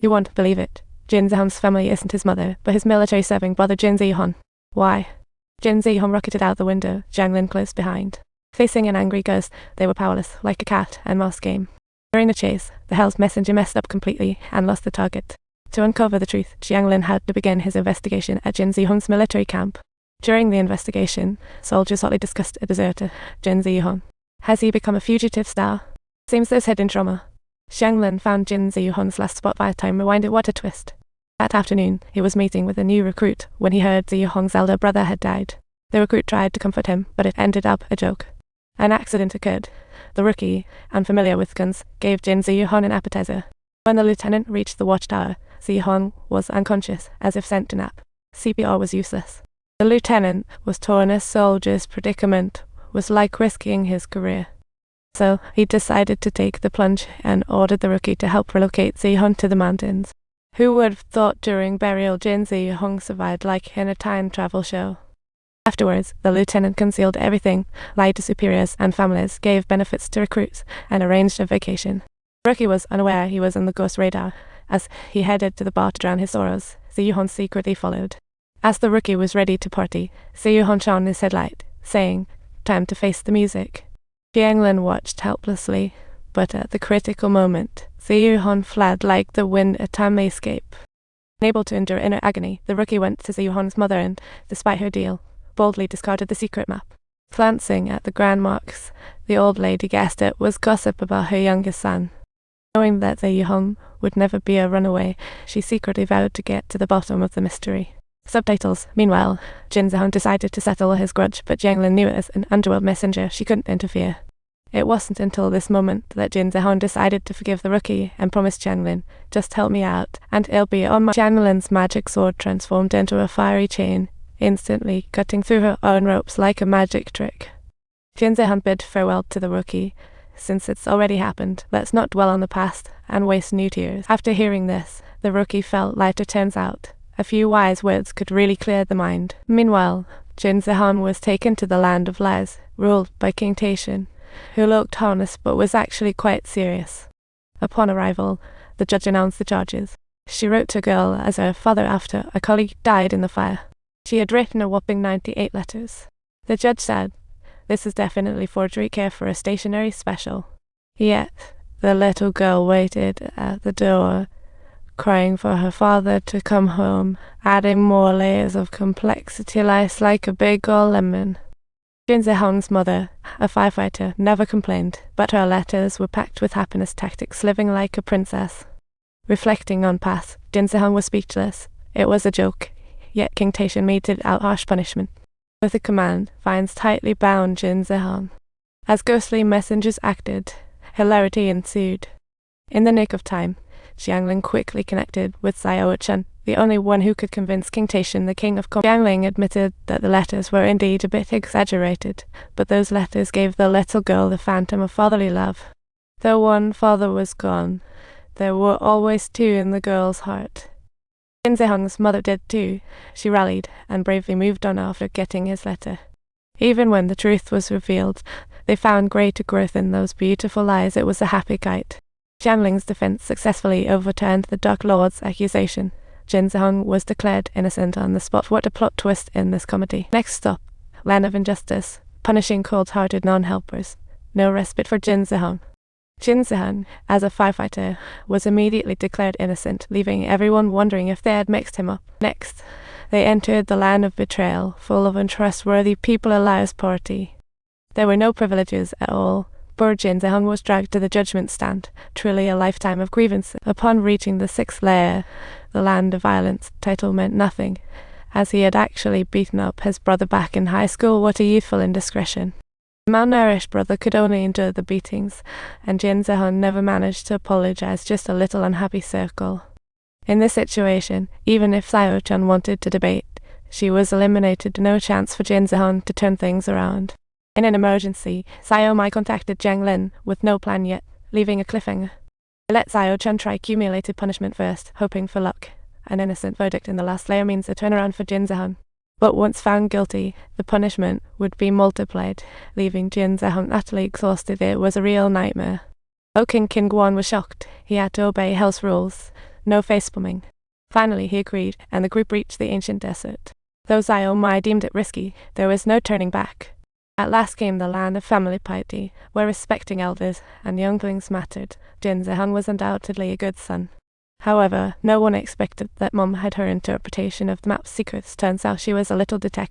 You won't believe it. Jin Zihong's family isn't his mother, but his military-serving brother Jin Xiuhong. Why? Jin Xiuhong rocketed out the window, Jiang Lin close behind. Facing an angry ghost, they were powerless, like a cat and mouse game. During the chase, the Hell's messenger messed up completely and lost the target. To uncover the truth, Jiang Lin had to begin his investigation at Jin Xiuhong's military camp. During the investigation, soldiers hotly discussed a deserter, Jin Xiuhong. Has he become a fugitive star? Seems there's hidden drama. Jiang Lin found Jin Xiuhong's last spot via time rewinded. What a twist. That afternoon, he was meeting with a new recruit when he heard Xiuhong's elder brother had died. The recruit tried to comfort him, but it ended up a joke. An accident occurred. The rookie, unfamiliar with guns, gave Jin Xiuhong an appetizer. When the lieutenant reached the watchtower, Xiuhong was unconscious, as if sent to nap. CPR was useless. The lieutenant was torn. A soldier's predicament was like risking his career. So he decided to take the plunge and ordered the rookie to help relocate Xiuhong to the mountains. Who would have thought during burial Jin Xiuhong survived like in a time travel show? Afterwards, the lieutenant concealed everything, lied to superiors and families, gave benefits to recruits, and arranged a vacation. The rookie was unaware he was on the ghost radar. As he headed to the bar to drown his sorrows, Xiuhong secretly followed. As the rookie was ready to party, Xiuhong shone his headlight, saying, "Time to face the music." Jiang Lin watched helplessly, but at the critical moment, Xiuhong fled like the wind at a escape. Unable to endure inner agony, the rookie went to Xiuhong's mother and, despite her deal, boldly discarded the secret map. Glancing at the grand marks, the old lady guessed it was gossip about her youngest son. Knowing that Xiuhong would never be a runaway, she secretly vowed to get to the bottom of the mystery. Subtitles. Meanwhile, Jin Xiuhong decided to settle his grudge, but Jiang Lin knew as an underworld messenger she couldn't interfere. It wasn't until this moment that Jin Xiuhong decided to forgive the rookie and promised Jiang Lin, "Just help me out, and it'll be on my..." Jiang Lin's magic sword transformed into a fiery chain, instantly cutting through her own ropes like a magic trick. Jin Xiuhong bid farewell to the rookie. "Since it's already happened, let's not dwell on the past and waste new tears." After hearing this, the rookie felt lighter. Turns out, a few wise words could really clear the mind. Meanwhile, Jin Xiuhong was taken to the land of lies, ruled by King Taishan, who looked harmless but was actually quite serious. Upon arrival, the judge announced the charges. She wrote to a girl as her father after a colleague died in the fire. She had written a whopping 98 letters. The judge said, "This is definitely forgery. Care for a stationery special." Yet, the little girl waited at the door, crying for her father to come home, adding more layers of complexity. Life's like a big old lemon. Jin Xiuhong's mother, a firefighter, never complained, but her letters were packed with happiness tactics, living like a princess. Reflecting on past, Jin Xiuhong was speechless. It was a joke, yet King Taishan meted out harsh punishment. With a command, vines tightly bound Jin Xiuhong. As ghostly messengers acted, hilarity ensued. In the nick of time, Jiang Lin quickly connected with Xiao Chen, the only one who could convince King Taishan, the king of Jiang Lin admitted that the letters were indeed a bit exaggerated, but those letters gave the little girl the phantom of fatherly love. Though one father was gone, there were always two in the girl's heart. Jin Xiuhong's mother did too. She rallied and bravely moved on after getting his letter. Even when the truth was revealed, they found greater growth in those beautiful lies. It was a happy kite. Jiang Lin's defense successfully overturned the Dark Lord's accusation. Jin Xiuhong was declared innocent on the spot. What a plot twist in this comedy. Next stop, land of injustice, punishing cold-hearted non-helpers. No respite for Jin Xiuhong. Jin Xiuhong, as a firefighter, was immediately declared innocent, leaving everyone wondering if they had mixed him up. Next, they entered the land of betrayal, full of untrustworthy people. A liar's party. There were no privileges at all. Poor Jin Xiuhong was dragged to the judgment stand, truly a lifetime of grievance. Upon reaching the 6th layer, the land of violence, title meant nothing, as he had actually beaten up his brother back in high school. What a youthful indiscretion. The malnourished brother could only endure the beatings, and Jin Xiuhong never managed to apologize, just a little unhappy circle. In this situation, even if Xiao Chen wanted to debate, she was eliminated. No chance for Jin Xiuhong to turn things around. In an emergency, Xiao Mai contacted Jiang Lin, with no plan yet, leaving a cliffhanger. They let Xiao Chen try cumulative punishment first, hoping for luck. An innocent verdict in the last layer means a turnaround for Jin Xiuhong. But once found guilty, the punishment would be multiplied, leaving Jin Xiuhong utterly exhausted. It was a real nightmare. King Guan was shocked. He had to obey Hell's rules. no facepalming. Finally he agreed, and the group reached the ancient desert. Though Xiuhong deemed it risky, there was no turning back. At last came the land of family piety, where respecting elders and younglings mattered. Xiuhong was undoubtedly a good son. However, no one expected that Mom had her interpretation of the map's secrets. Turns out she was a little detective.